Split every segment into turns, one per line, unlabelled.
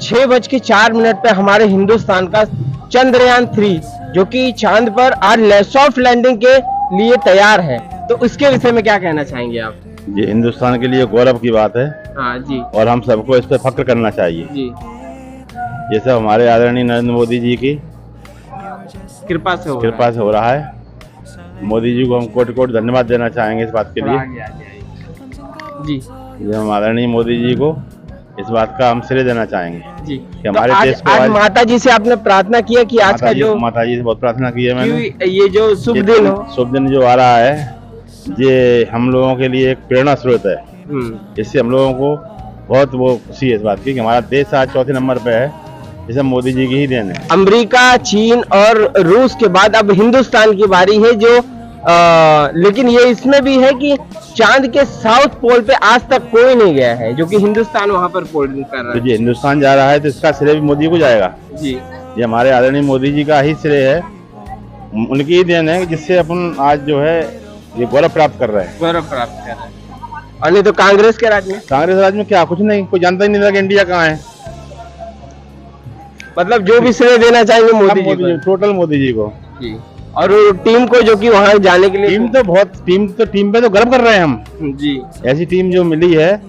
6:04 पे हमारे हिंदुस्तान का चंद्रयान 3 जो कि चांद पर आज सॉफ्ट लैंडिंग के लिए तैयार है, तो इसके विषय में क्या कहना चाहेंगे आप?
ये हिंदुस्तान के लिए गौरव की बात है।
हाँ जी।
और हम सबको इस पे फख्र करना चाहिए
जी।
ये सब हमारे आदरणीय नरेंद्र मोदी जी की
कृपा से
हो रहा है। मोदी जी को हम कोटि कोटि धन्यवाद देना चाहेंगे इस बात के लिए।
जी।
ये हम आदरणीय मोदी जी को इस बात का हम श्रेय देना चाहेंगे
जी
कि हमारे
तो
देश को
आज माता जी से आपने प्रार्थना किया कि आज का जो
माता जी से बहुत प्रार्थना की है मैंने,
ये जो शुभ दिन हो,
शुभ दिन जो आ रहा है, ये हम लोगों के लिए एक प्रेरणा स्रोत है। इससे हम लोगों को बहुत वो खुशी है इस बात की कि हमारा देश आज चौथे नंबर पे है, जिसे मोदी जी की ही देन है।
अमेरिका, चीन और रूस के बाद अब हिंदुस्तान की बारी है जो लेकिन ये इसमें भी है कि चांद के साउथ पोल पे आज तक कोई नहीं गया है, जो कि हिंदुस्तान वहां पर पोलिंग कर रहा है।
तो ये हिंदुस्तान जा रहा है तो इसका श्रेय भी मोदी को जाएगा। जी, ये हमारे आदरणीय मोदी जी का ही श्रेय है, उनकी ही देन है जिससे अपन आज जो है ये गौरव प्राप्त कर रहे हैं। और नहीं तो कांग्रेस के राज में क्या कुछ नहीं, कोई जानता ही नहीं था कि इंडिया कहाँ है।
मतलब जो भी श्रेय देना चाहेंगे मोदी जी,
टोटल मोदी जी को।
जी। और टीम को जो कि वहां जाने के लिए
टीम पे तो गर्व कर रहे हैं हम। जी, ऐसी टीम जो मिली है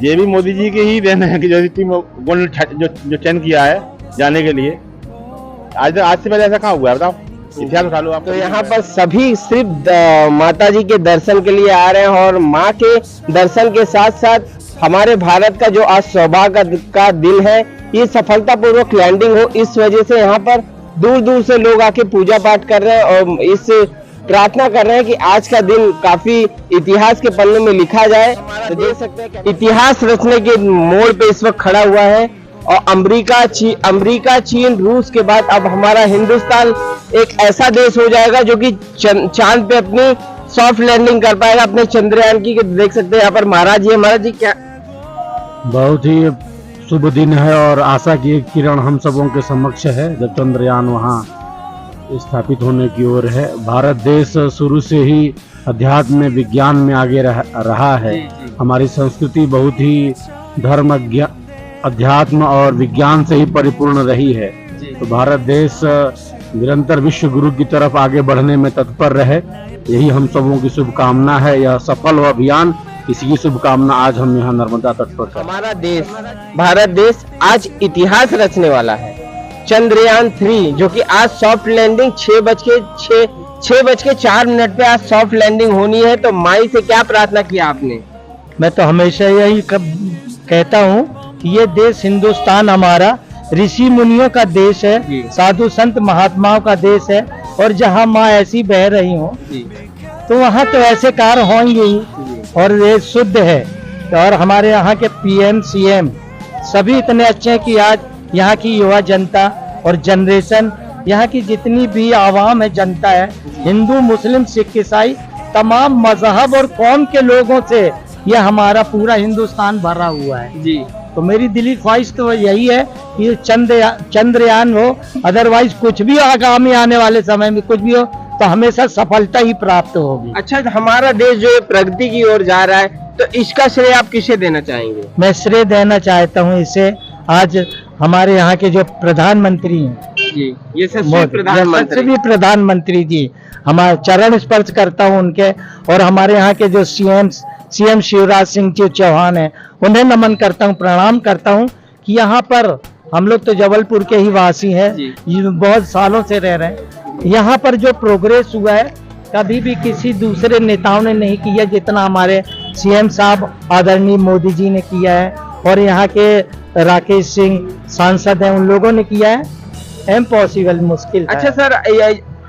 ये भी मोदी जी के ही देन है कि जो टीम जो चयन किया है जाने के लिए। आज से पहले ऐसा कहाँ हुआ है बताओ, इतिहास उठा लो आप।
तो यहाँ पर सभी सिर्फ माता जी के दर्शन के लिए आ रहे हैं और माँ के दर्शन के साथ साथ हमारे भारत का जो आज सौभाग्य का दिन है, ये सफलतापूर्वक लैंडिंग हो, इस वजह से यहाँ पर दूर दूर से लोग आके पूजा पाठ कर रहे हैं और इस प्रार्थना कर रहे हैं कि आज का दिन काफी इतिहास के पन्ने में लिखा जाए। तो देख सकते हैं इतिहास रचने के मोड़ पे इस वक्त खड़ा हुआ है और अमेरिका, चीन, रूस के बाद अब हमारा हिंदुस्तान एक ऐसा देश हो जाएगा जो कि चांद पे अपनी सॉफ्ट लैंडिंग कर पाएगा अपने चंद्रयान की। देख सकते हैं यहाँ पर महाराज जी क्या
बहुत ही शुभ दिन है और आशा की एक किरण हम सबों के समक्ष है जब चंद्रयान वहाँ स्थापित होने की ओर है। भारत देश शुरू से ही अध्यात्म में, विज्ञान में आगे रहा है। हमारी संस्कृति बहुत ही धर्म, अध्यात्म और विज्ञान से ही परिपूर्ण रही है। तो भारत देश निरंतर विश्व गुरु की तरफ आगे बढ़ने में तत्पर रहे, यही हम सबों की शुभकामना है। यह सफल हो अभियान, इसी की शुभकामना आज हम यहाँ नर्मदा तट पर करें।
हमारा देश, भारत देश आज इतिहास रचने वाला है। चंद्रयान 3 जो कि आज सॉफ्ट लैंडिंग 6:04 पे आज सॉफ्ट लैंडिंग होनी है। तो माई से क्या प्रार्थना किया आपने?
मैं तो हमेशा यही कहता हूँ कि ये देश हिंदुस्तान हमारा ऋषि मुनियों का देश है, साधु संत महात्माओं का देश है, और जहाँ माँ ऐसी बह रही हो तो वहाँ तो ऐसे कार्य होंगे ही, और ये शुद्ध है। और हमारे यहाँ के PM, CM सभी इतने अच्छे हैं कि आज यहाँ की युवा जनता और जनरेशन, यहाँ की जितनी भी आवाम है, जनता है, हिंदू, मुस्लिम, सिख, ईसाई, तमाम मजहब और कौम के लोगों से यह हमारा पूरा हिंदुस्तान भरा हुआ है। जी, तो मेरी दिली ख्वाहिश तो यही है कि चंद्रयान हो, अदरवाइज कुछ भी आगामी आने वाले समय में कुछ भी हो तो हमेशा सफलता ही प्राप्त होगी।
अच्छा, हमारा देश जो प्रगति की ओर जा रहा है, तो इसका श्रेय आप किसे देना चाहेंगे?
मैं श्रेय देना चाहता हूँ इसे आज हमारे यहाँ के जो प्रधानमंत्री हैं
जी, ये सभी
प्रधानमंत्री जी, हमारे चरण स्पर्श करता हूँ उनके, और हमारे यहाँ के जो CM शिवराज सिंह चौहान है, उन्हें नमन करता हूँ, प्रणाम करता हूँ कि यहाँ पर हम लोग तो जबलपुर के ही वासी हैं, बहुत सालों से रह रहे हैं। यहाँ पर जो प्रोग्रेस हुआ है कभी भी किसी दूसरे नेताओं ने नहीं किया जितना हमारे CM साहब आदरणीय मोदी जी ने किया है, और यहाँ के राकेश सिंह सांसद हैं, उन लोगों ने किया है। इम्पॉसिबल, मुश्किल।
अच्छा सर,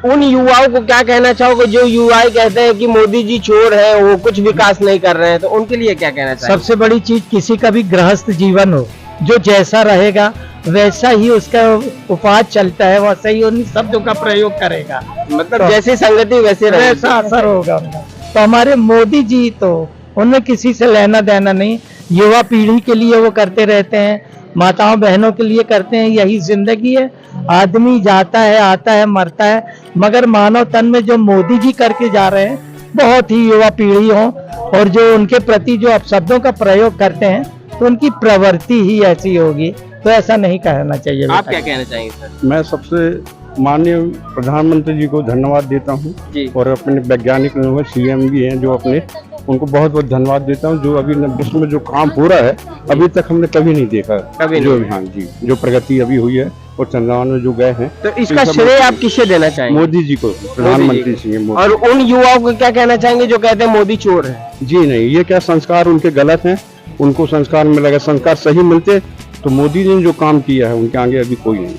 उन युवाओं को क्या कहना चाहोगे जो युवा कहते हैं कि मोदी जी चोर है, वो कुछ विकास नहीं कर रहे हैं, तो उनके लिए क्या कहना चाहिए?
सबसे बड़ी चीज, किसी का भी गृहस्थ जीवन हो, जो जैसा रहेगा वैसा ही उसका उपाय चलता है, वैसा ही उन शब्दों का प्रयोग करेगा,
मतलब तो जैसी संगति वैसा
असर होगा उनका। तो हमारे मोदी जी तो उनमें किसी से लेना देना नहीं, युवा पीढ़ी के लिए वो करते रहते हैं, माताओं बहनों के लिए करते हैं, यही जिंदगी है। आदमी जाता है, आता है, मरता है, मगर मानव तन में जो मोदी जी करके जा रहे हैं, बहुत ही युवा पीढ़ी हो, और जो उनके प्रति जो अपशब्दों का प्रयोग करते हैं तो उनकी प्रवृत्ति ही ऐसी होगी तो ऐसा नहीं कहना चाहिए।
आप क्या कहना चाहेंगे सर?
मैं सबसे माननीय प्रधानमंत्री जी को धन्यवाद देता हूँ
जी।
और अपने वैज्ञानिक लोग सीएम भी हैं जो अपने, उनको बहुत बहुत धन्यवाद देता हूँ। जो अभी विश्व में जो काम हो रहा है अभी तक हमने कभी नहीं देखा,
कभी
जो
नहीं।
हाँ जी, जो प्रगति अभी हुई है और चंद्रयान में जो गए हैं,
तो इसका श्रेय आप किसे देना चाहेंगे?
मोदी जी को, प्रधानमंत्री जी मोदी।
और उन युवाओं को क्या कहना चाहेंगे जो कहते हैं मोदी चोर है?
जी नहीं, ये क्या संस्कार उनके गलत हैं, उनको संस्कार मिलेगा। संस्कार सही मिलते तो मोदी जी ने जो काम किया है उनके आगे अभी कोई नहीं।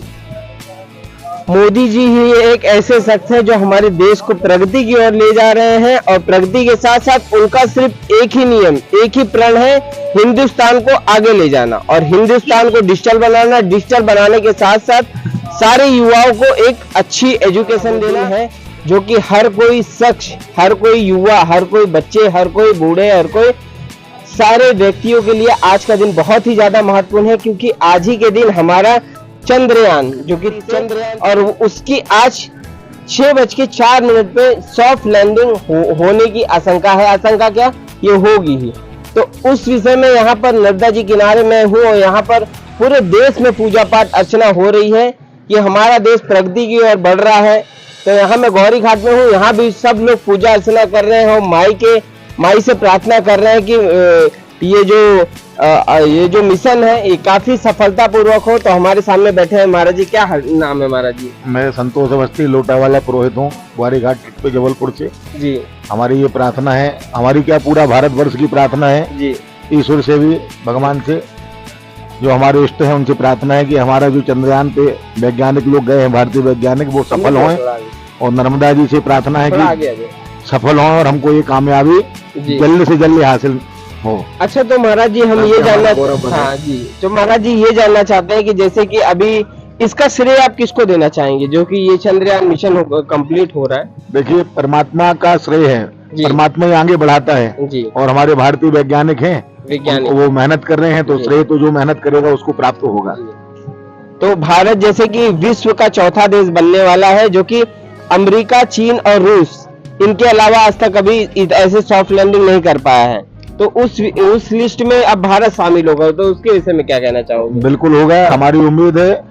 मोदी जी ही एक ऐसे शख्स है जो हमारे देश को प्रगति की ओर ले जा रहे हैं, और प्रगति के साथ साथ उनका सिर्फ एक ही नियम, एक ही प्रण है, हिंदुस्तान को आगे ले जाना और हिंदुस्तान को डिजिटल बनाना। डिजिटल बनाने के साथ साथ सारे युवाओं को एक अच्छी एजुकेशन देना है, जो कि हर कोई शख्स, हर कोई युवा, हर कोई बच्चे, हर कोई बूढ़े, हर कोई सारे व्यक्तियों के लिए आज का दिन बहुत ही ज्यादा महत्वपूर्ण है, क्योंकि आज ही के दिन हमारा चंद्रयान, जो कि चंद्रयान, और उसकी आज 6:04 पे सॉफ्ट लैंडिंग होने की आशंका है। आशंका क्या, ये होगी ही। तो उस विषय में यहाँ पर नर्मदा जी किनारे में हूँ और यहाँ पर पूरे देश में पूजा पाठ अर्चना हो रही है कि हमारा देश प्रगति की ओर बढ़ रहा है। तो यहाँ मैं गौरी घाट में हूँ, यहाँ भी सब लोग पूजा अर्चना कर रहे हैं और माई से प्रार्थना कर रहे हैं कि ये जो मिशन है ये काफी सफलतापूर्वक हो। तो हमारे सामने बैठे हैं महाराज जी। क्या नाम है महाराज जी?
मैं संतोष अवस्थी लोटा वाला पुरोहित हूँ, ग्वारी घाट पे जबलपुर से
जी।
हमारी ये प्रार्थना है, हमारी क्या पूरा भारतवर्ष की प्रार्थना है
जी।
ईश्वर से भी, भगवान से, जो हमारे इष्ट हैं उनसे प्रार्थना है कि हमारा जो चंद्रयान पे वैज्ञानिक लोग गए हैं, भारतीय वैज्ञानिक, वो सफल हों, और नर्मदा जी से प्रार्थना है कि सफल हों और हमको ये कामयाबी जल्द से जल्द हासिल हो।
अच्छा, तो महाराज जी हम ये जानना, हाँ जी, तो महाराज जी ये जानना चाहते हैं कि जैसे कि अभी इसका श्रेय आप किसको देना चाहेंगे जो कि ये चंद्रयान मिशन कंप्लीट हो रहा है?
देखिए, परमात्मा का श्रेय है, परमात्मा ही आगे बढ़ाता है
जी।
और हमारे भारतीय वैज्ञानिक हैं, वो मेहनत कर रहे हैं, तो श्रेय तो जो मेहनत करेगा उसको प्राप्त होगा।
तो भारत जैसे कि विश्व का चौथा देश बनने वाला है, जो कि अमेरिका, चीन और रूस, इनके अलावा आज तक कभी ऐसे सॉफ्ट लैंडिंग नहीं कर पाया है। तो उस लिस्ट में अब भारत शामिल होगा, तो उसके विषय में क्या कहना चाहोगे?
बिल्कुल होगा, हमारी उम्मीद है,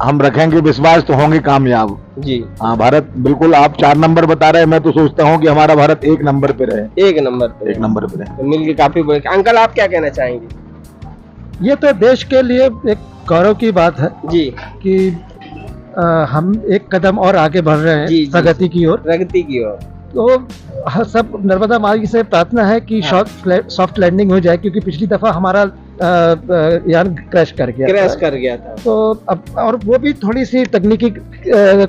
हम रखेंगे विश्वास, तो होंगे कामयाब
जी।
हाँ, भारत बिल्कुल, आप 4 नंबर बता रहे हैं, मैं तो सोचता हूँ कि हमारा भारत 1 नंबर पे रहे।
1 नंबर पे,
1 नंबर पे रहे।
तो मिलके काफी बड़े। अंकल, आप क्या कहना चाहेंगे?
ये तो देश के लिए एक गौरव की बात है
जी
कि हम एक कदम और आगे बढ़ रहे हैं प्रगति की ओर।
प्रगति की ओर।
तो सब नर्मदा माई से प्रार्थना है कि सॉफ्ट लैंडिंग हो जाए, क्योंकि पिछली दफा हमारा यान क्रैश कर गया था। तो अब, और वो भी थोड़ी सी तकनीकी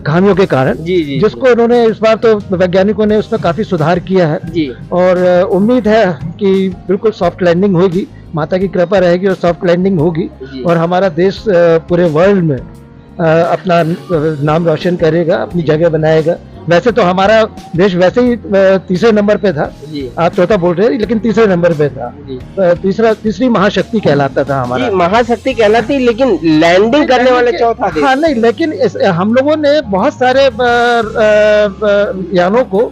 खामियों के कारण, जिसको उन्होंने इस बार तो वैज्ञानिकों ने उसमें काफी सुधार किया है जी। और उम्मीद है कि बिल्कुल सॉफ्ट लैंडिंग होगी, माता की कृपा रहेगी और सॉफ्ट लैंडिंग होगी और हमारा देश पूरे वर्ल्ड में अपना नाम रोशन करेगा, अपनी जगह बनाएगा। वैसे तो हमारा देश वैसे ही 3रे नंबर पे था, आप 4था बोल रहे हैं, लेकिन 3रे नंबर पे था। तीसरी महाशक्ति कहलाता था हमारा। महाशक्ति कहलाती, लेकिन लैंडिंग करने वाले चौथा देश। हाँ नहीं, लेकिन हम लोगों ने बहुत सारे यानों को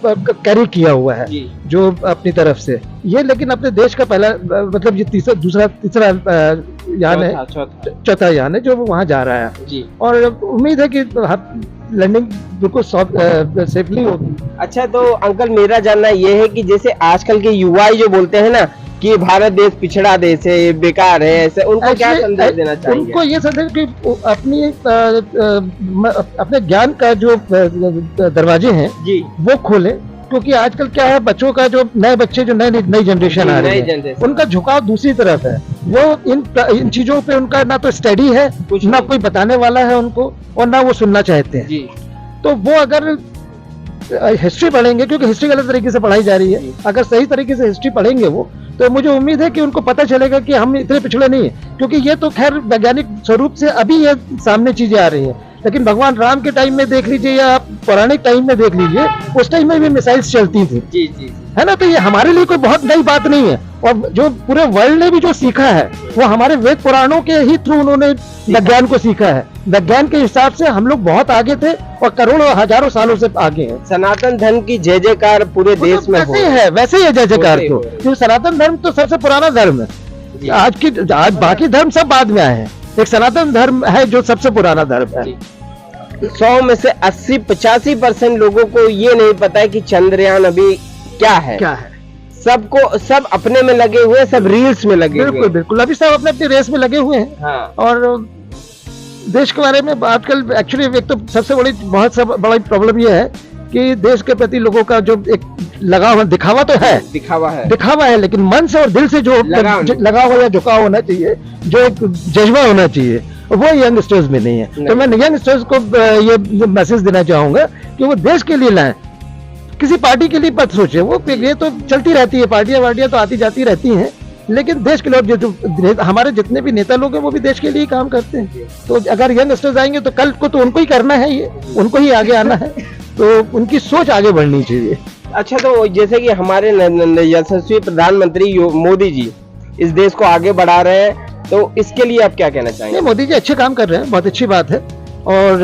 कैरी किया हुआ है जो अपनी तरफ से, ये लेकिन अपने देश का पहला, मतलब ये तीसरा यान है, चौथा यान है जो वहाँ जा रहा है जी। और उम्मीद है कि लैंडिंग बिल्कुल सेफली होगी। अच्छा, तो अंकल मेरा जानना ये है कि जैसे आजकल के युवा जो बोलते हैं ना कि भारत देश पिछड़ा देश है, बेकार है, ऐसे, उनको क्या संदेश देना चाहिए? उनको ये संदेश कि अपने ज्ञान का जो दरवाजे हैं जी, वो खोलें, क्योंकि आजकल क्या है, बच्चों का जो नई जनरेशन आ रही है, उनका झुकाव दूसरी तरफ है। वो इन चीजों पे उनका ना तो स्टडी है, ना कोई बताने वाला है उनको, और ना वो सुनना चाहते हैं जी। तो वो अगर हिस्ट्री पढ़ेंगे, क्योंकि हिस्ट्री गलत तरीके से पढ़ाई जा रही है, अगर सही तरीके से हिस्ट्री पढ़ेंगे वो, तो मुझे उम्मीद है कि उनको पता चलेगा कि हम इतने पिछड़े नहीं है। क्योंकि ये तो खैर वैज्ञानिक स्वरूप से अभी ये सामने चीजें आ रही है, लेकिन भगवान राम के टाइम में देख लीजिए या आप पौराणिक टाइम में देख लीजिए, उस टाइम में भी मिसाइल्स चलती थी जी जी, है ना। तो ये हमारे लिए कोई बहुत नई बात नहीं है, और जो पूरे वर्ल्ड ने भी जो सीखा है वो हमारे वेद पुराणों के ही थ्रू उन्होंने विज्ञान को सीखा है। विज्ञान के हिसाब से हम लोग बहुत आगे थे और करोड़ों हजारों सालों से आगे हैं। सनातन धर्म की जय जयकार पूरे देश में वैसे ही है, वैसे ही है जय जयकार। तो सनातन धर्म तो सबसे पुराना धर्म है, आज बाकी धर्म सब बाद में आए हैं, एक सनातन धर्म है जो सबसे पुराना धर्म है।
100 में से 80-85% लोगों को ये नहीं पता है कि चंद्रयान अभी क्या है। सब अपने में लगे हुए, सब रील्स में लगे हुए।
बिल्कुल बिल्कुल, अभी सब अपने अपनी रेस में लगे हुए हैं।
हाँ।
और देश के बारे में आजकल एक्चुअली एक तो सबसे बड़ी प्रॉब्लम ये है कि देश के प्रति लोगों का जो एक लगाव, दिखावा तो है, दिखावा है, लेकिन मन से और दिल से जो लगाव या झुकाव होना चाहिए, जो एक जज्बा होना चाहिए, वो यंगस्टर्स में नहीं है। तो मैं यंगस्टर्स को ये मैसेज देना चाहूंगा कि वो देश के लिए लाएं, किसी पार्टी के लिए मत सोचे। वो ये तो चलती रहती है, पार्टियां तो आती जाती रहती हैं, लेकिन देश के लोग जो हमारे जितने भी नेता लोग हैं वो भी देश के लिए काम करते हैं। तो अगर यंगस्टर्स आएंगे तो कल को तो उनको ही करना है, ये उनको ही आगे आना है, तो उनकी सोच आगे बढ़नी चाहिए।
अच्छा, तो जैसे कि हमारे यशस्वी प्रधानमंत्री मोदी जी इस देश को आगे बढ़ा रहे हैं, तो इसके लिए आप क्या कहना चाहेंगे?
मोदी जी अच्छे काम कर रहे हैं, बहुत अच्छी बात है। और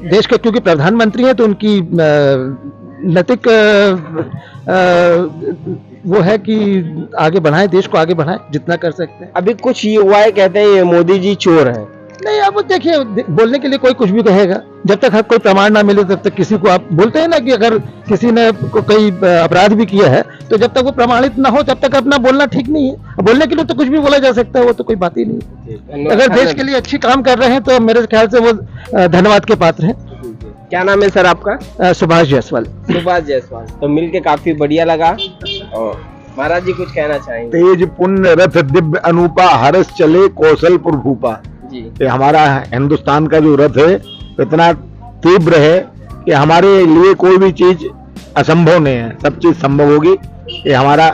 देश के क्योंकि प्रधानमंत्री हैं तो उनकी नैतिक वो है कि आगे बढ़ाएं, देश को आगे बढ़ाएं जितना कर सकते हैं।
अभी कुछ युवाएं कहते हैं ये मोदी जी चोर हैं।
नहीं, अब देखिए, बोलने के लिए कोई कुछ भी कहेगा, जब तक कोई प्रमाण ना मिले तब तक किसी को आप बोलते हैं ना कि अगर किसी ने कोई अपराध भी किया है तो जब तक वो प्रमाणित ना हो तब तक अपना बोलना ठीक नहीं है। बोलने के लिए तो कुछ भी बोला जा सकता है, वो तो कोई बात ही नहीं है। अगर देश के लिए अच्छी काम कर रहे हैं तो मेरे ख्याल से वो धन्यवाद के पात्र हैं।
क्या नाम है सर आपका?
सुभाष जायसवाल।
सुभाष जायसवाल। तो मिलके काफी बढ़िया लगा। और महाराज जी कुछ कहना चाहेंगे?
तेज पुण्य रथ दिव्य अनूपा, हर्ष चले कौशलपुर भूपा।
जी।
हमारा हिंदुस्तान का जो रथ है इतना तीव्र है कि हमारे लिए कोई भी चीज असंभव नहीं है, सब चीज संभव होगी। ये हमारा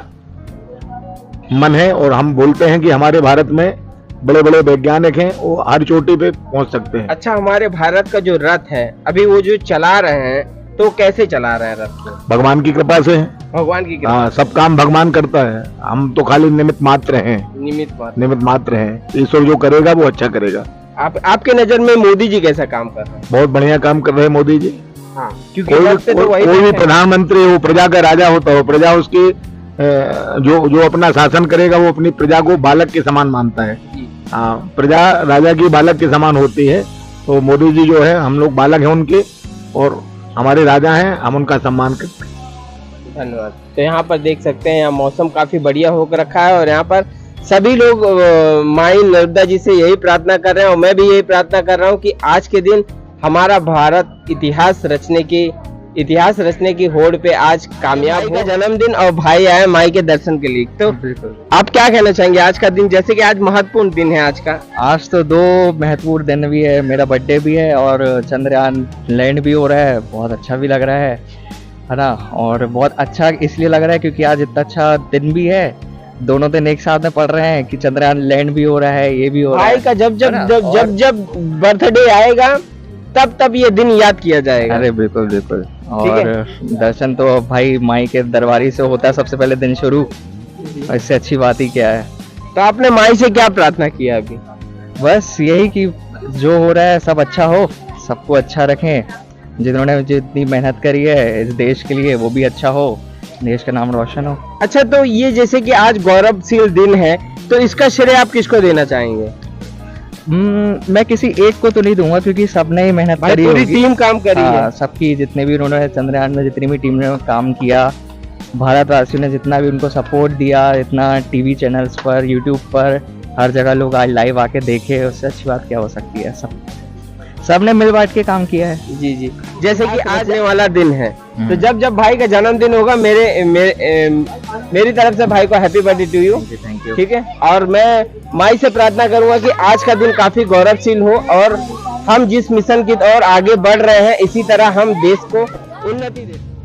मन है और हम बोलते हैं कि हमारे भारत में बड़े बड़े वैज्ञानिक हैं, वो हर चोटी पे पहुंच सकते हैं।
अच्छा, हमारे भारत का जो रथ है अभी वो जो चला रहे हैं तो कैसे चला रहे हैं रथ को?
भगवान की कृपा से।
भगवान की कृपा।
हाँ, सब काम भगवान करता है, हम तो खाली निमित्त मात्र हैं। निमित्त मात्र हैं। ईश्वर जो करेगा वो अच्छा करेगा।
आपके नजर में मोदी जी कैसा काम कर रहे हैं?
बहुत बढ़िया काम कर रहे हैं मोदी जी।
हाँ,
कोई भी प्रधानमंत्री वो प्रजा का राजा होता है, प्रजा उसकी जो अपना शासन करेगा वो अपनी प्रजा को बालक के समान मानता है। हाँ, प्रजा राजा की बालक के समान होती है। तो मोदी जी जो है, हम लोग बालक हैं उनके और हमारे राजा हैं, हम उनका सम्मान करते हैं।
धन्यवाद। तो यहाँ पर देख सकते हैं, यहाँ मौसम काफी बढ़िया होकर रखा है और यहाँ पर सभी लोग माई नर्मदा जी से यही प्रार्थना कर रहे हैं और मैं भी यही प्रार्थना कर रहा हूँ कि आज के दिन हमारा भारत इतिहास रचने की होड़ पे आज कामयाब हो। जन्मदिन और भाई आए माई के दर्शन के लिए, तो आप क्या कहना चाहेंगे आज का दिन? जैसे कि आज महत्वपूर्ण दिन है आज का।
आज तो 2 महत्वपूर्ण दिन भी है, मेरा बर्थडे भी है और चंद्रयान लैंड भी हो रहा है। बहुत अच्छा भी लग रहा है ना। और बहुत अच्छा इसलिए लग रहा है क्योंकि आज इतना अच्छा दिन भी है, दोनों दिन एक साथ में पड़ रहे हैं कि चंद्रयान लैंड भी हो रहा है, ये भी हो रहा है।
भाई का जब बर्थडे आएगा तब ये दिन याद किया जाएगा।
अरे बिल्कुल बिल्कुल। और दर्शन तो भाई माई के दरबारी से होता है सबसे पहले दिन शुरू, इससे अच्छी बात ही क्या है।
तो आपने माई से क्या प्रार्थना किया अभी?
बस यही कि जो हो रहा है सब अच्छा हो, सबको अच्छा रखें, जिन्होंने जितनी मेहनत करी है इस देश के लिए वो भी अच्छा हो, देश का नाम रोशन हो।
अच्छा, तो ये जैसे कि आज गौरवशील दिन है तो इसका श्रेय आप किसको देना चाहेंगे?
मैं किसी एक को तो नहीं दूंगा क्योंकि सबने ही मेहनत करी,
पूरी टीम काम करी है।
सबकी जितने भी उन्होंने चंद्रयान में जितनी भी टीम ने काम किया, भारतवासियों ने जितना भी उनको सपोर्ट दिया, इतना टीवी चैनल्स पर, यूट्यूब पर, हर जगह लोग आज लाइव आके देखे, उससे अच्छी बात क्या हो सकती है। सबने मिल बांट के काम किया है।
जी जी। जैसे कि आज वाला दिन है तो जब भाई का जन्मदिन होगा मेरी तरफ से भाई को happy birthday to you.
Thank you.
ठीक है। और मैं माई से प्रार्थना करूंगा कि आज का दिन काफी गौरवशील हो और हम जिस मिशन की ओर आगे बढ़ रहे हैं इसी तरह हम देश को उन्नति दें।